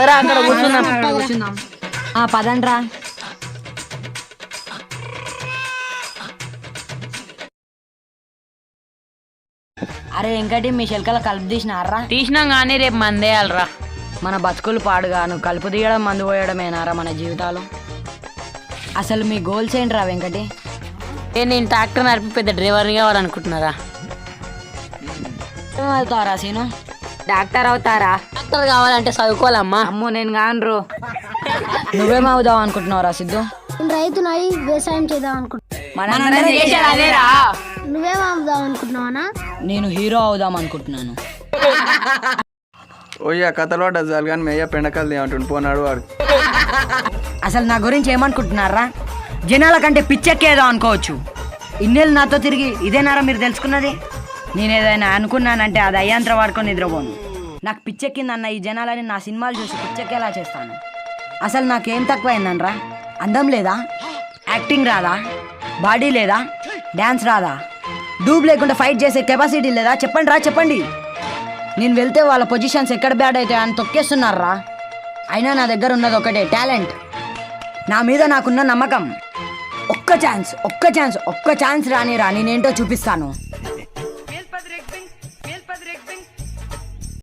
అక్కడ కూర్చుందాం. పదండ్రా. అరే వెంకటి మీ శిల్కల కలుపు తీసినారా? తీసినాం కానీ రేపు మందేయాలరా. మన బతుకులు పాడుగాను కలుపు తీయడం మందు పోయడమేనారా మన జీవితాలు? అసలు మీ గోల్స్ ఏంట్రా వెంకటి? నేను ట్రాక్టర్ నడిపి పెద్ద డ్రైవర్ని కావాలనుకుంటున్నారా? అవుతారా సీను? డాక్టర్ అవుతారా? డాక్టర్ కావాలంటే చదువుకోవాలమ్మా. అమ్మో నేను కానరు. నువ్వేమవుదావు అనుకుంటున్నావురా సిద్ధు? రైతునై వ్యవసాయం చేద్దాం అనుకుంటున్నా. నువ్వేమవుదాం అనుకుంటున్నావా? నేను హీరో అవుదాం అనుకుంటున్నాను. ఓయ్యా కథలో డజాలు కానీ మేయ్య పెండకలు ఏమంటుండు పోనాడు వాడు. అసలు నా గురించి ఏమనుకుంటున్నారా? జనాల కంటే పిచ్చెక్కేదో అనుకోవచ్చు. ఇన్నేళ్ళు నాతో తిరిగి ఇదేనారా మీరు తెలుసుకున్నది? నేను ఏదైనా అనుకున్నానంటే అది అయ్యంత్ర వాడుకొని నిద్రపోను. నాకు పిచ్చెక్కిందన్న ఈ జనాలని నా సినిమాలు చూసి పిచ్చెక్కేలా చేస్తాను. అసలు నాకేం తక్కువైందనరా? అందం లేదా? యాక్టింగ్ రాదా? బాడీ లేదా? డ్యాన్స్ రాదా? డూబ్ లేకుండా ఫైట్ చేసే కెపాసిటీ లేదా? చెప్పండి రా, చెప్పండి. నేను వెళ్తే వాళ్ళ పొజిషన్స్ ఎక్కడ బ్యాడ్ అయితే అని తొక్కేస్తున్నారా? అయినా నా దగ్గర ఉన్నది ఒకటే, టాలెంట్. నా మీద నాకున్న నమ్మకం. ఒక్క ఛాన్స్ రాని నేనేంటో చూపిస్తాను.